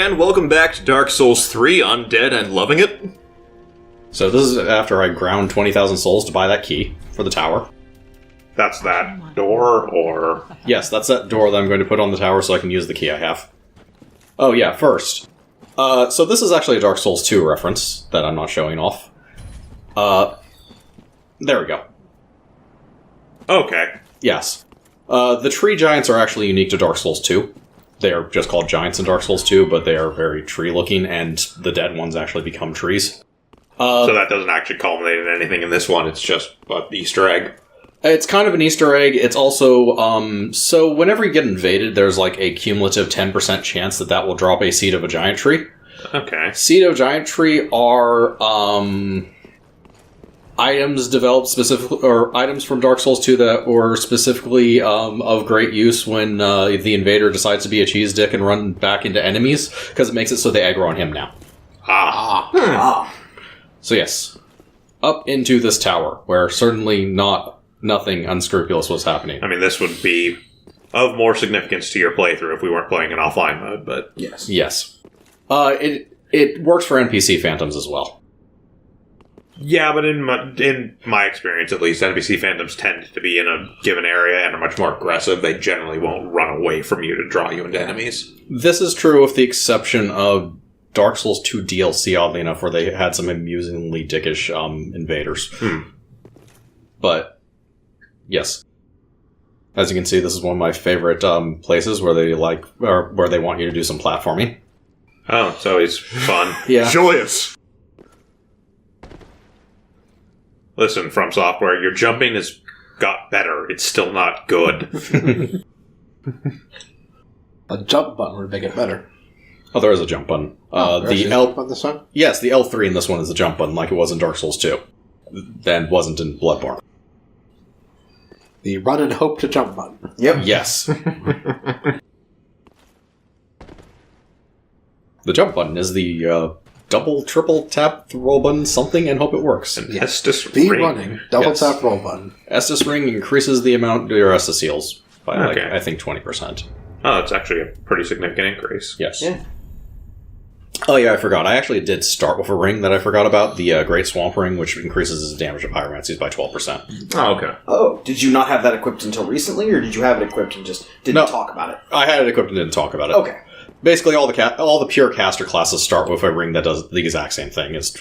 and welcome back to Dark Souls 3, Undead and Loving It. So this is after I ground 20,000 souls to buy that key for the tower. That's that door, or... Yes, that's that door that I'm going to put on the tower so I can use the key I have. Oh yeah, first. So this is actually a Dark Souls 2 reference that I'm not showing off. There we go. Okay. Yes. The tree giants are actually unique to Dark Souls 2. They are just called giants in Dark Souls 2, but they are very tree-looking, and the dead ones actually become trees. So that doesn't actually culminate in anything in this one, it's just an Easter egg. It's kind of an Easter egg. It's also, so whenever you get invaded, there's like a cumulative 10% chance that will drop a seed of a giant tree. Okay. Seed of giant tree are, items developed specifically, or items from Dark Souls 2 that were specifically of great use when the invader decides to be a cheese dick and run back into enemies, because it makes it so they aggro on him now. So yes, up into this tower, where certainly nothing unscrupulous was happening. I mean, this would be of more significance to your playthrough if we weren't playing in offline mode, but... Yes. It works for NPC phantoms as well. Yeah, but in my experience, at least, NPC phantoms tend to be in a given area and are much more aggressive. They generally won't run away from you to draw you into enemies. This is true with the exception of Dark Souls 2 DLC, oddly enough, where they had some amusingly dickish invaders. But, yes. As you can see, this is one of my favorite places where they where they want you to do some platforming. Oh, it's always fun. Yeah. Joyous! Listen, From Software, your jumping has got better. It's still not good. A jump button would make it better. Oh, there is a jump button. The jump on this one? Yes, the L3 in this one is the jump button, like it was in Dark Souls 2. Then wasn't in Bloodborne. The run and hope to jump button. Yep. Yes. The jump button is the double, triple tap roll button, something, and hope it works. And Estus Be ring. running. Double tap roll button. Estus ring increases the amount your Estus heals by, I think, 20%. Oh, it's actually a pretty significant increase. Yes. Yeah. Oh, yeah, I forgot. I actually did start with a ring that I forgot about, the Great Swamp Ring, which increases the damage of pyromancies by 12%. Oh, okay. Oh, did you not have that equipped until recently, or did you have it equipped and just didn't talk about it? I had it equipped and didn't talk about it. Okay. Basically, all the pure caster classes start with a ring that does the exact same thing. It's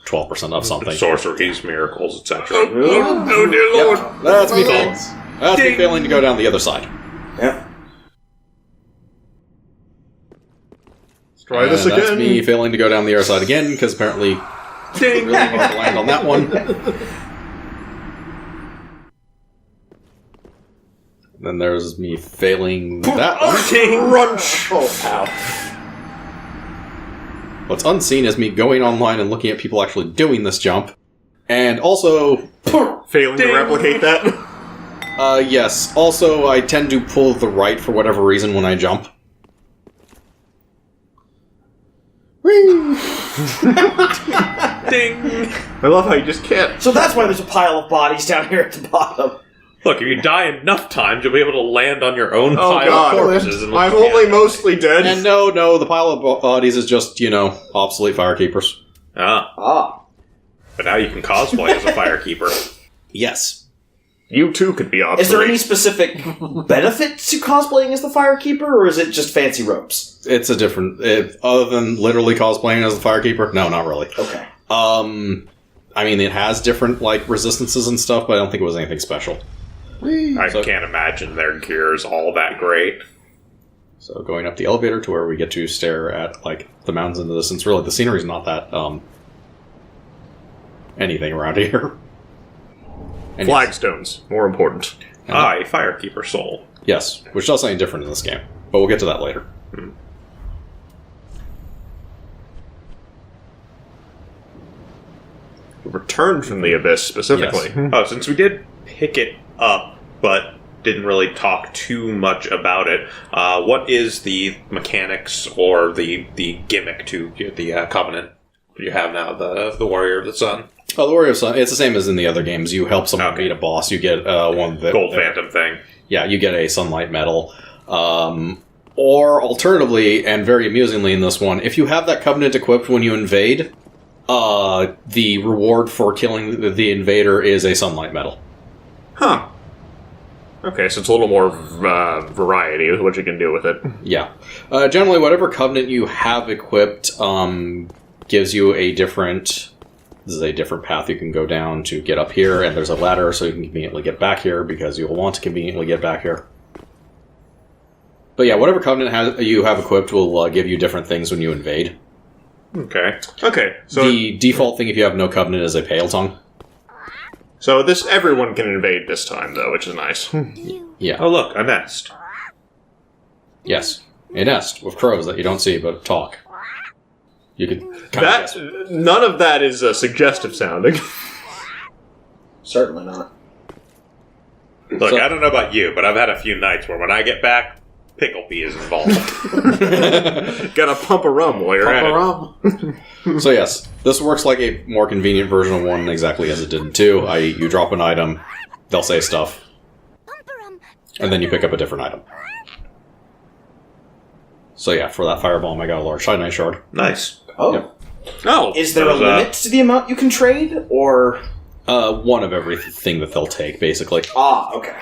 12% of something. Sorceries, miracles, etc. Oh, dear Lord. Yep. That's me failing. That's me failing to go down the other side. Yeah. Let's try this again. That's me failing to go down the other side again, because apparently Ding. really hard to land on that one. Then there's me failing that one. Crunch! Oh, ow. What's unseen is me going online and looking at people actually doing this jump. And also... Failing to replicate that? Yes. Also, I tend to pull the right for whatever reason when I jump. Ding! I love how you just can't... So that's why there's a pile of bodies down here at the bottom. Look, if you die enough times, you'll be able to land on your own pile God. of corpses. And I'm only mostly dead. And no, the pile of bodies is just, obsolete firekeepers. Ah. But now you can cosplay as a firekeeper. Yes. You too could be obsolete. Is there any specific benefit to cosplaying as the Firekeeper, or is it just fancy robes? It's a different... other than literally cosplaying as the firekeeper? No, not really. Okay. I mean, it has different, resistances and stuff, but I don't think it was anything special. I can't imagine their gear's all that great. So going up the elevator to where we get to stare at, the mountains in the distance. Really, the scenery's not that, anything around here. And Flagstones, more important. A firekeeper soul. Yes, which does something different in this game. But we'll get to that later. Return from the Abyss, specifically. Yes. Oh, since we did pick it up, but didn't really talk too much about it, what is the mechanics or the gimmick to the Covenant you have now, the Warrior of the Sun? Oh, the Warrior of the Sun, it's the same as in the other games. You help someone beat a boss, you get one... Gold Phantom thing. Yeah, you get a Sunlight Medal. Or, alternatively, and very amusingly in this one, if you have that Covenant equipped when you invade, the reward for killing the invader is a sunlight medal. Huh. Okay, so it's a little more variety with what you can do with it. Yeah. Generally, whatever Covenant you have equipped gives you a different... This is a different path you can go down to get up here, and there's a ladder so you can conveniently get back here, because you'll want to conveniently get back here. But yeah, whatever Covenant you have equipped will give you different things when you invade. Okay. Okay, so... The default thing if you have no Covenant is a Pale Tongue. So everyone can invade this time, though, which is nice. Yeah. Oh, look, a nest. Yes. A nest with crows that you don't see but talk. You could kind of guess. None of that is suggestive sounding. Certainly not. Look, So- I don't know about you, but I've had a few nights where when I get back, Pickle Pea is involved. Gotta pump a rum while you're at it. Rum. So yes, this works like a more convenient version of 1 exactly as it did in 2. You drop an item, they'll say stuff, and then you pick up a different item. So yeah, for that firebomb I got a large Cyanide shard. Nice. Oh. Yep. Oh, Is there a limit to the amount you can trade, or... One of everything that they'll take, basically. Ah, okay.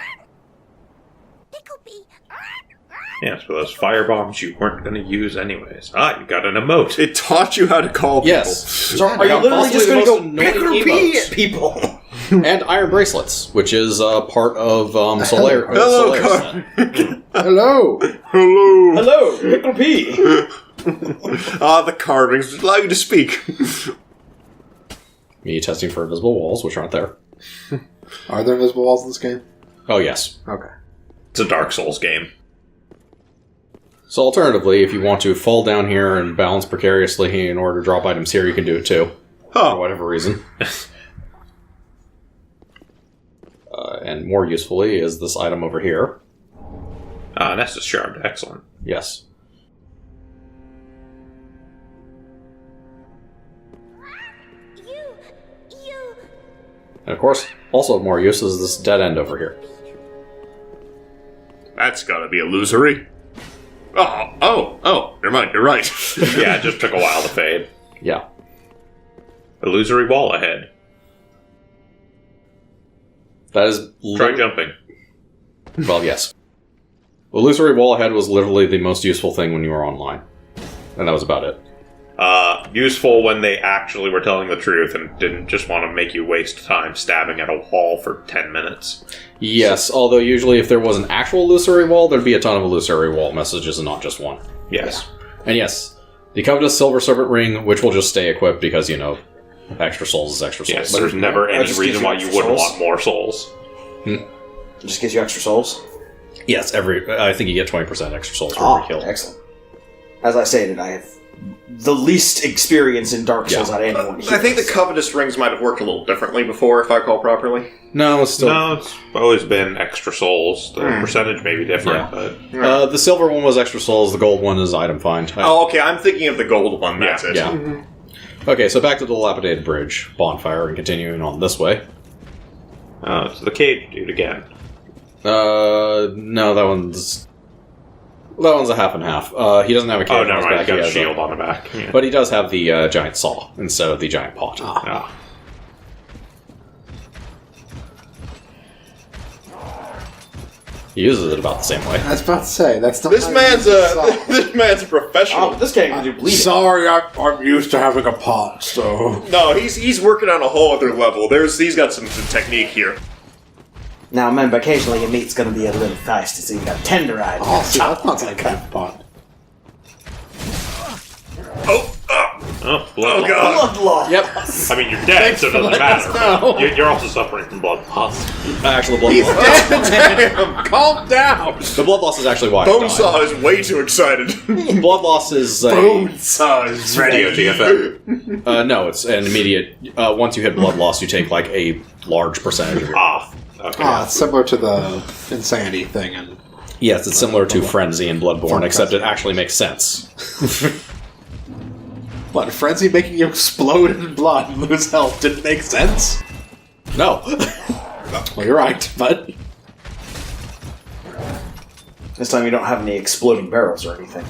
Yeah, so those firebombs you weren't going to use anyways. Ah, you got an emote. it taught you how to call Yes. So are you got literally possibly just the going to most go annoying pick-or-pee emotes. at people? And Iron Bracelets, which is part of Solar. Hello, Solaris Car- set. Hello. Hello. Hello, pick-or-pee. The carvings allow you to speak. Me testing for invisible walls, which aren't there. Are there invisible walls in this game? Oh yes. Okay. It's a Dark Souls game. So alternatively, if you want to fall down here and balance precariously in order to drop items here, you can do it too. For whatever reason. And more usefully is this item over here. Nessus Shard. Excellent. Yes. And of course, also of more use is this dead end over here. That's gotta be illusory. Oh, never mind, you're right. Yeah, it just took a while to fade. Yeah. Illusory wall ahead. That is... Try jumping. Well, yes. Illusory wall ahead was literally the most useful thing when you were online. And that was about it. Useful when they actually were telling the truth and didn't just want to make you waste time stabbing at a wall for 10 minutes. Yes, although usually if there was an actual illusory wall, there'd be a ton of illusory wall messages and not just one. Yes. And yes, the Covetous Silver Serpent Ring, which will just stay equipped because, you know, extra souls is extra souls. Yes, there's never any just reason gives you why you extra wouldn't souls. want more souls. It just gives you extra souls. Yes, I think you get 20% extra souls for every kill. Excellent. As I stated, I have the least experience in Dark Souls out of anyone here. I think the Covetous rings might have worked a little differently before, if I recall properly. No, it's still... No, it's always been extra souls. The percentage may be different, but... the silver one was extra souls, the gold one is item find. Oh, okay, I'm thinking of the gold one, that's it. Yeah. Okay, so back to the dilapidated bridge, bonfire, and continuing on this way. It's the cave dude again. No, that one's a half and half. He doesn't have a cave Oh, on never his mind. back. He's got He a has shield on the back. Yeah. But he does have the giant saw instead of the giant pot. Ah. He uses it about the same way. I was about to say, that's not This how man's you use a this man's a professional. Oh, this guy can do bleeding. Sorry, I'm used to having a pot, so... No, he's working on a whole other level. He's got some technique here. Now remember, occasionally your meat's going to be a little feisty, so you got tenderized. Oh, see, that's not that kind of pot. Oh, blood. Oh, God. Blood loss. Yep. I mean, you're dead, so it doesn't matter. You're also suffering from blood loss. Actually, blood loss. Damn, calm down. The blood loss is actually why I died. Bonesaw is way too excited. Blood loss is Bonesaw is Radio TFM. no, it's an immediate. Once you hit blood loss, you take like a large percentage of your. Okay. It's similar to the insanity thing. And Yes, it's similar to Frenzy and Bloodborne, except it actually makes sense. what, frenzy making you explode in blood and lose health didn't make sense? No. Well, you're right, but... This time you don't have any exploding barrels or anything.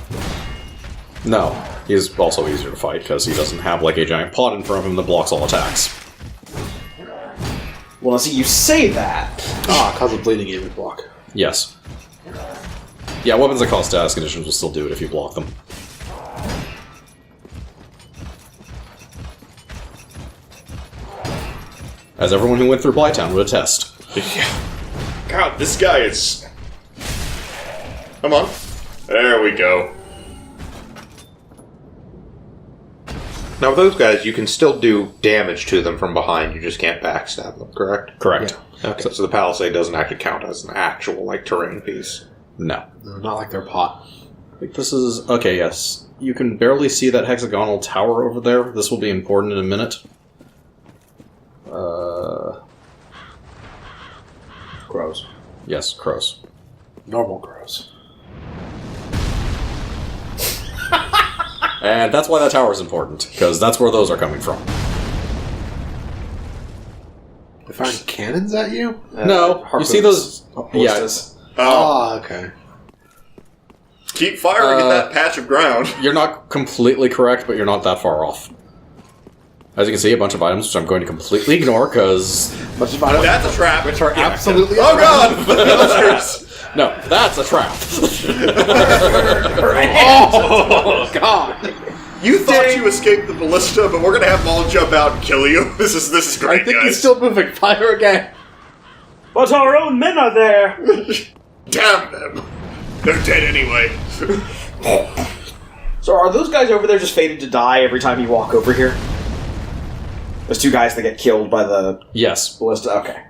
No, he's also easier to fight because he doesn't have like a giant pot in front of him that blocks all attacks. Well, see, you say that. Cause of bleeding even block. Yes. Yeah, weapons that cause status conditions will still do it if you block them. As everyone who went through Blytown would attest. Yeah. God, this guy is... Come on. There we go. Now, with those guys, you can still do damage to them from behind. You just can't backstab them, correct? Correct. Okay, so the palisade doesn't actually count as an actual, like, terrain piece. No. Not like their pot. I think this is... Okay, yes. You can barely see that hexagonal tower over there. This will be important in a minute. Crows. Yes, crows. Normal crows. And that's why that tower is important, because that's where those are coming from. They firing cannons at you? No, you see those... Ballistas. Oh, Okay. keep firing at that patch of ground. You're not completely correct, but you're not that far off. As you can see, a bunch of items, which I'm going to completely ignore, because... That's a trap. Which are absolutely... Oh god! Villagers! No, that's a trap. Oh, God! You thought you escaped the ballista, but we're gonna have them all jump out and kill you. This is great, I think guys. he's still moving. Fire again. But our own men are there! Damn them! They're dead anyway. So are those guys over there just fated to die every time you walk over here? Those two guys that get killed by the Yes. ballista? Okay.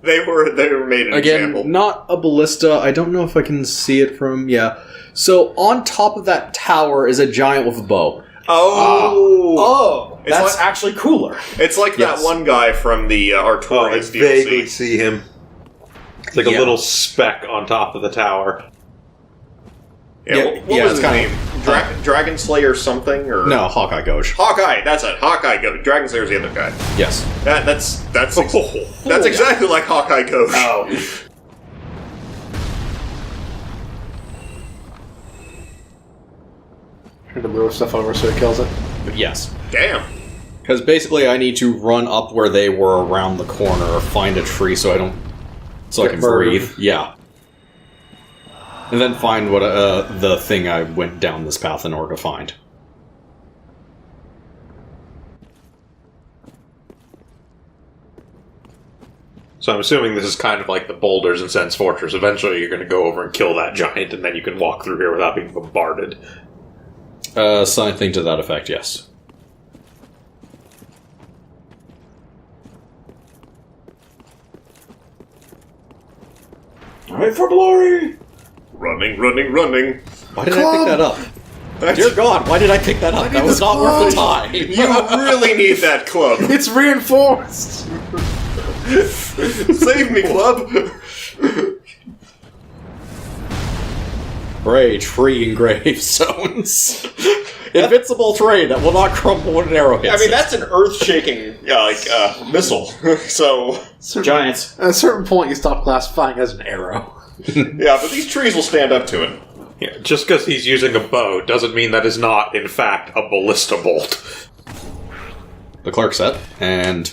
They were made an Again, example. not a ballista. I don't know if I can see it from... Yeah. So, on top of that tower is a giant with a bow. Oh! It's That's like- actually cooler. It's like Yes. that one guy from the Artorias DLC. vaguely see him. It's like Yeah. a little speck on top of the tower. Yeah, Yeah, what yeah, was it's his kinda- name? Dragon Slayer something? Or No, Hawkeye Gauge. Hawkeye, that's it. Hawkeye Go. Dragon Slayer's the other guy. Yes. That's exactly like Hawkeye Ghost. Oh. Trying to move stuff over so he kills it. But yes. Damn. Because basically I need to run up where they were around the corner, or find a tree so I don't... So I can murdered. breathe. Yeah. And then find what the thing I went down this path in order to find. So I'm assuming this is kind of like the boulders in Sen's Fortress. Eventually you're going to go over and kill that giant, and then you can walk through here without being bombarded. Something to that effect, yes. Alright, for glory! Running, running, running. Why did I pick that up? Dear God, why did I pick that up? That was not worth the time. You really need that club. It's reinforced! Save me, club. Hooray, tree engraved stones. Invincible terrain that will not crumble when an arrow hits I mean, it. that's an earth-shaking missile. So Giants. At a certain point, you stop classifying as an arrow. yeah, but these trees will stand up to it. Yeah, just because he's using a bow doesn't mean that is not, in fact, a ballista bolt. The clerk set, and...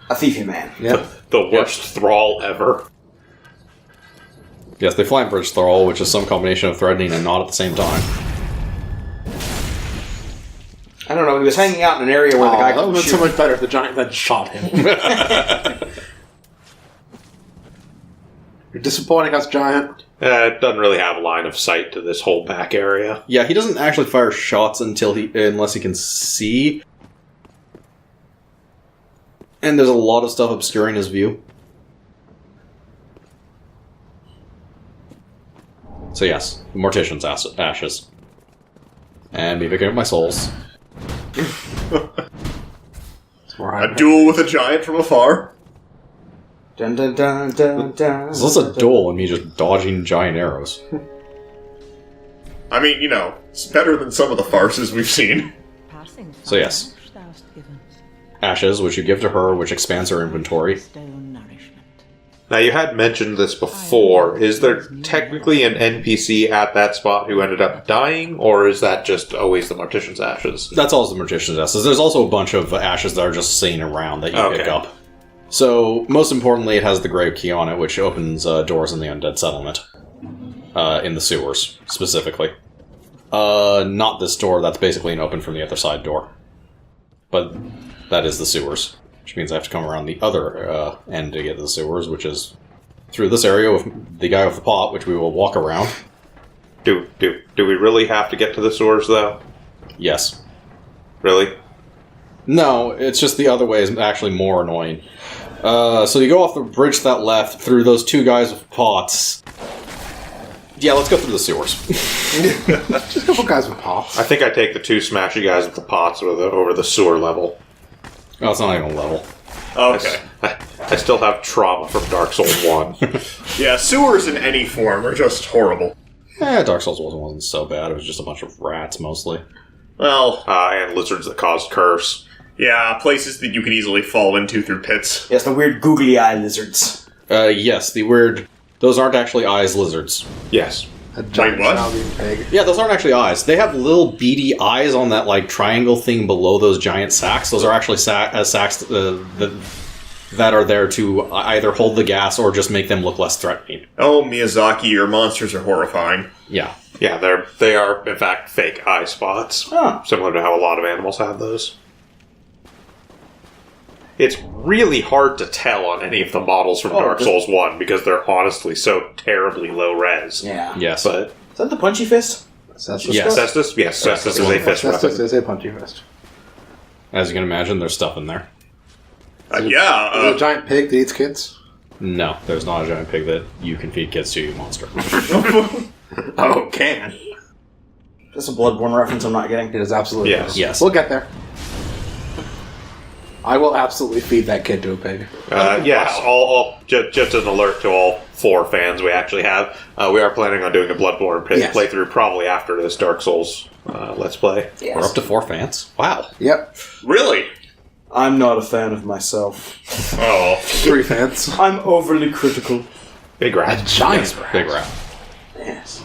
A thiefy man. Yep. The worst thrall ever. Yes, they flank bridge thrall, which is some combination of threatening and not at the same time. I don't know, he was hanging out in an area where the guy that could would have been shoot. so much better if the giant then shot him. You're disappointing us, giant. It doesn't really have a line of sight to this whole back area. Yeah, he doesn't actually fire shots unless he can see. And there's a lot of stuff obscuring his view. So yes, the Mortician's ashes. And me picking up my souls. A duel with a giant from afar. Dun dun dun dun dun. Is this a duel and me just dodging giant arrows? I mean, you know, it's better than some of the farces we've seen. So yes. Ashes, which you give to her, which expands her inventory. Now, you had mentioned this before. Is there technically an NPC at that spot who ended up dying, or is that just always the Mortician's Ashes? That's all the Magician's Ashes. There's also a bunch of ashes that are just sitting around that you pick up. So, most importantly, it has the grave key on it, which opens doors in the Undead Settlement. In the sewers, specifically. Not this door, that's basically an open from the other side door. But that is the sewers. Which means I have to come around the other end to get to the sewers, which is through this area with the guy with the pot, which we will walk around. Do we really have to get to the sewers, though? Yes. Really? No, it's just the other way is actually more annoying. So you go off the bridge to that left, through those two guys with pots. Yeah, let's go through the sewers. Just a couple guys with pots. I think I take the two smashy guys with the pots over the sewer level. Oh, it's not even a level. Okay. I still have trauma from Dark Souls 1. Yeah, sewers in any form are just horrible. Dark Souls wasn't so bad. It was just a bunch of rats, mostly. Well, and lizards that caused curse. yeah, places that you can easily fall into through pits. Yes, the weird googly eye lizards. Yes, the weird... Those aren't actually eyes lizards. Yes. A giant what? shrouding pig. Yeah, those aren't actually eyes. They have little beady eyes on that like triangle thing below those giant sacks. Those are actually sacks that are there to either hold the gas or just make them look less threatening. Oh, Miyazaki, your monsters are horrifying. Yeah. Yeah, they are, in fact, fake eye spots. Huh. Similar to how a lot of animals have those. It's really hard to tell on any of the models from Dark Souls 1 because they're honestly so terribly low res. Yeah. Yes. But Is that the punchy fist? Cestus? Yes. Cestus? Yes, Cestus is a fist Cestus weapon. is a punchy fist. As you can imagine, there's stuff in there. Is it a giant pig that eats kids? No, there's not a giant pig that you can feed kids to, you monster. Oh, can. Is this a Bloodborne reference I'm not getting? It is absolutely. Yes. Yes. We'll get there. I will absolutely feed that kid to a pig. Yes, just an alert to all 4 fans we actually have. We are planning on doing a Bloodborne Yes. playthrough probably after this Dark Souls Let's Play. Yes. We're up to 4 fans. Wow. Yep. Really? I'm not a fan of myself. Oh. 3 fans. I'm overly critical. Big rat. Giant Big rat. Yes.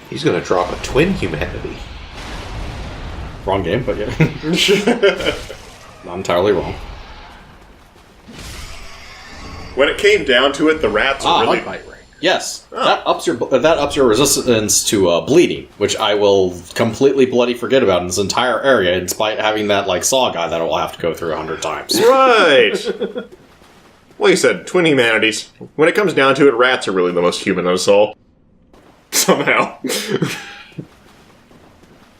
He's going to drop a twin humanity. Wrong game, but yeah. Not entirely wrong. When it came down to it, the rats are really... Bite ring. Yes, that ups your resistance to bleeding, which I will completely bloody forget about in this entire area, despite having that like saw guy that I will have to go through 100 times. Right! Well, you said twin humanities. When it comes down to it, rats are really the most human of us all. Somehow.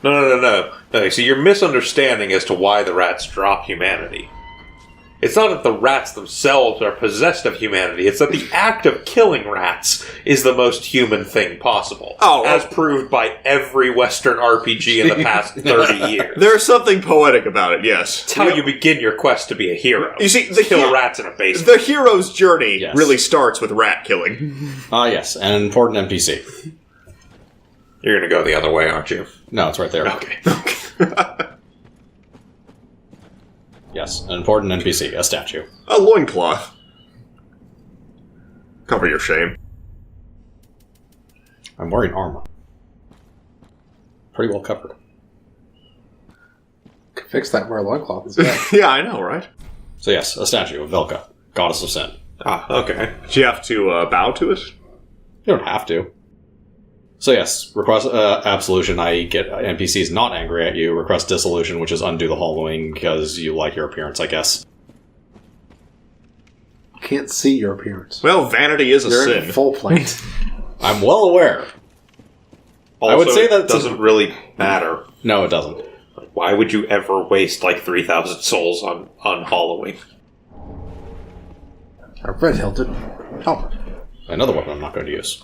No. So you're misunderstanding as to why the rats drop humanity. It's not that the rats themselves are possessed of humanity, it's that the act of killing rats is the most human thing possible. Oh, as proved by every Western RPG in the past 30 years. There's something poetic about it, yes. It's how you begin your quest to be a hero. You see, kill rats in a basement. The hero's journey Yes. really starts with rat killing. Yes, an important NPC. You're going to go the other way, aren't you? No, it's right there. Okay. Yes, an important NPC, a statue. A loincloth. Cover your shame. I'm wearing armor. Pretty well covered. Could fix that where a loincloth is good. Yeah, I know, right? So yes, a statue of Velka, goddess of sin. Okay. Do you have to bow to it? You don't have to. So yes, request absolution, i.e. get NPCs not angry at you. Request dissolution, which is undo the hollowing because you like your appearance, I guess. Can't see your appearance. Well, vanity is a You're sin. in full plate. I'm well aware. Also, I would say that it doesn't really matter. No, it doesn't. Why would you ever waste like 3,000 souls on hollowing? A red-hilted helmet. Another weapon I'm not going to use.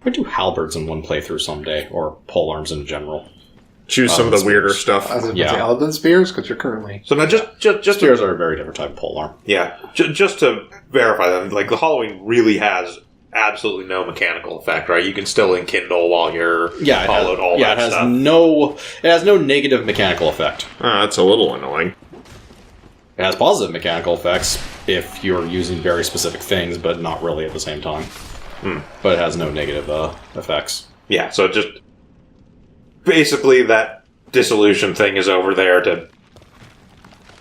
I would do halberds in one playthrough someday, or polearms in general. Choose some of the weirder stuff. As in Yeah. the Elden Spears, because you're currently... So now just Spears are a very different type of polearm. yeah, just to verify that, like the hollowing really has absolutely no mechanical effect, right? You can still enkindle while you're hollowed, all that it has stuff. no negative mechanical effect. That's a little annoying. It has positive mechanical effects if you're using very specific things, but not really at the same time. But it has no negative effects. Yeah, so just basically that dissolution thing is over there to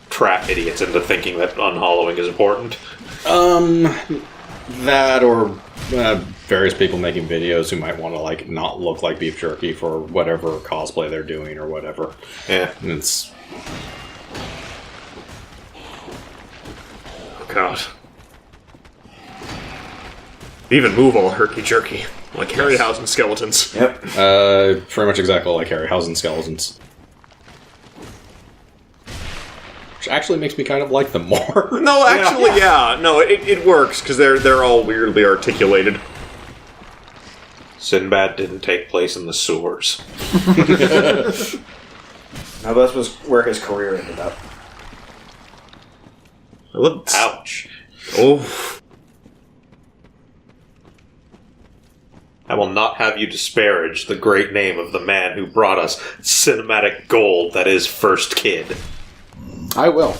trap idiots into thinking that unhollowing is important. That or various people making videos who might want to like not look like beef jerky for whatever cosplay they're doing or whatever. Yeah. And it's... Oh, God. They even move all herky-jerky, like Harryhausen skeletons. Yep. pretty much exactly like Harryhausen skeletons. Which actually makes me kind of like them more. No, actually, yeah. No, it works, because they're all weirdly articulated. Sinbad didn't take place in the sewers. Now this was where his career ended up. Ouch. Oh. I will not have you disparage the great name of the man who brought us cinematic gold that is First Kid. I will.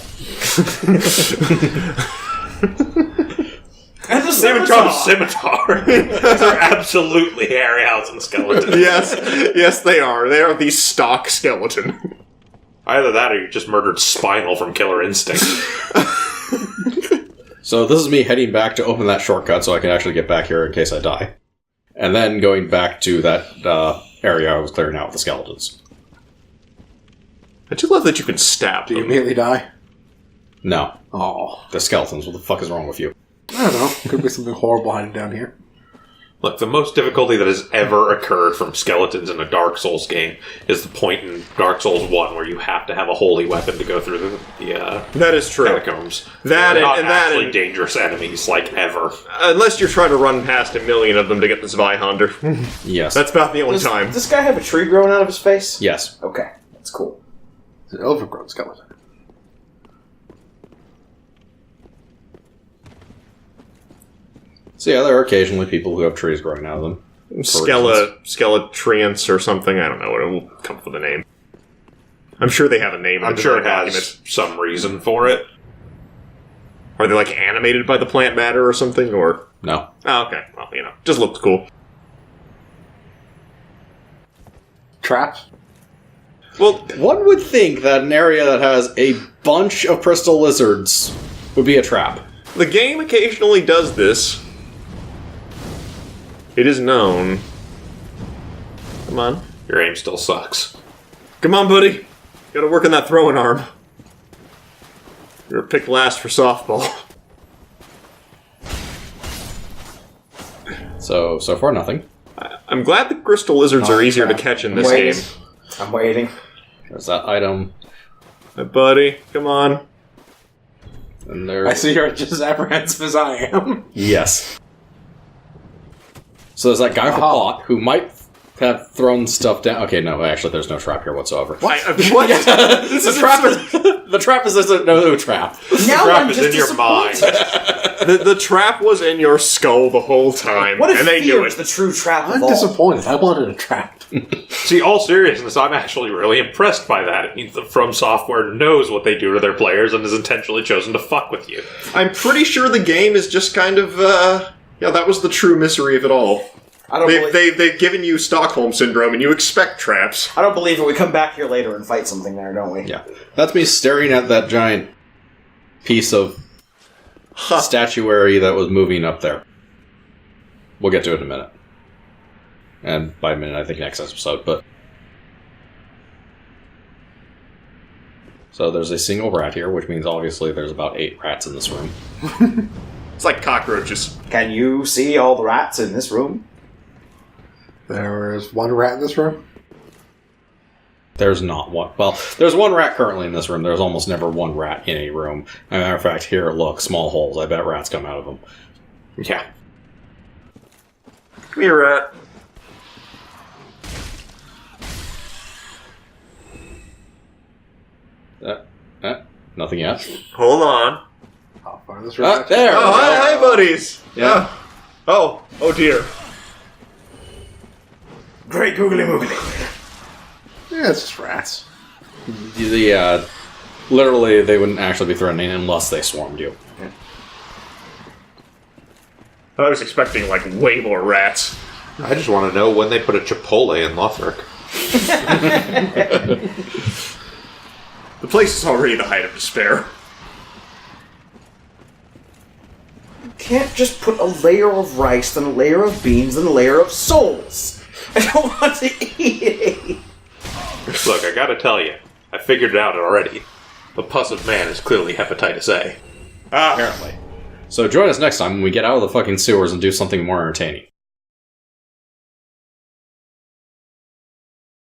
And the They even drop a scimitar. These are absolutely Harryhausen skeletons. Yes, they are. They are the stock skeleton. Either that or you just murdered Spinal from Killer Instinct. So this is me heading back to open that shortcut so I can actually get back here in case I die. And then going back to that area I was clearing out with the skeletons. I do love that you can stab Do you them. immediately die? No. Oh. The skeletons. What the fuck is wrong with you? I don't know. Could be something horrible hiding down here. Look, the most difficulty that has ever occurred from skeletons in a Dark Souls game is the point in Dark Souls 1 where you have to have a holy weapon to go through the That is true. catacombs. That They're not and that actually and- dangerous enemies, like, ever. Unless you're trying to run past 1 million of them to get the Zweihander. Yes. That's about the only Does time. this guy have a tree growing out of his face? Yes. Okay, that's cool. It's an overgrown skeleton. So yeah, there are occasionally people who have trees growing out of them. Skeletrians or something. I don't know. It will come up with a name. I'm sure they have a name. In I'm the sure it design has document. some reason for it. Are they like animated by the plant matter or something? Or No. oh, okay. Well, just looks cool. Traps? Well, One would think that an area that has a bunch of crystal lizards would be a trap. the game occasionally does this. It is known. Come on. Your aim still sucks. Come on, buddy. Gotta work on that throwing arm. You're picked last for softball. So far nothing. I'm glad the crystal lizards are easier to catch in this Waiting. game. I'm waiting. There's that item. My buddy, come on. And there. I see you're just as apprehensive as I am. Yes. So there's that guy from Plot who might have thrown stuff down. Okay, no, actually, there's no trap here whatsoever. What? The trap is no trap. Now Trap I'm is just in your mind. The trap was in your skull the whole time, What if and they fear knew is it. the true trap I'm of all? disappointed. I wanted a trap. See, all seriousness, I'm actually really impressed by that. It means that From Software knows what they do to their players and has intentionally chosen to fuck with you. I'm pretty sure the game is just kind of, that was the true misery of it all. I don't believe. They've given you Stockholm Syndrome, and you expect traps. I don't believe it. We come back here later and fight something there, don't we? Yeah. That's me staring at that giant piece of statuary that was moving up there. We'll get to it in a minute. And by a minute, I think next episode, but... So there's a single rat here, which means obviously there's about 8 rats in this room. It's like cockroaches. Can you see all the rats in this room? There is one rat in this room. There's not one. Well, there's one rat currently in this room. There's almost never one rat in a room. As a matter of fact, here, look, small holes. I bet rats come out of them. Yeah. Come here, rat. Nothing yet. Hold on. I'll find this rat. There! Oh, hi, buddies. Yeah. Oh dear. Great googly moogly. Yeah, it's just rats. The Literally, they wouldn't actually be threatening unless they swarmed you. I was expecting, like, way more rats. I just want to know when they put a Chipotle in Lothric. The place is already the height of despair. You can't just put a layer of rice, then a layer of beans, then a layer of souls. I don't want to eat it. Look, I gotta tell you, I figured it out already. The pus of man is clearly hepatitis A. Ah, Apparently. So join us next time when we get out of the fucking sewers and do something more entertaining.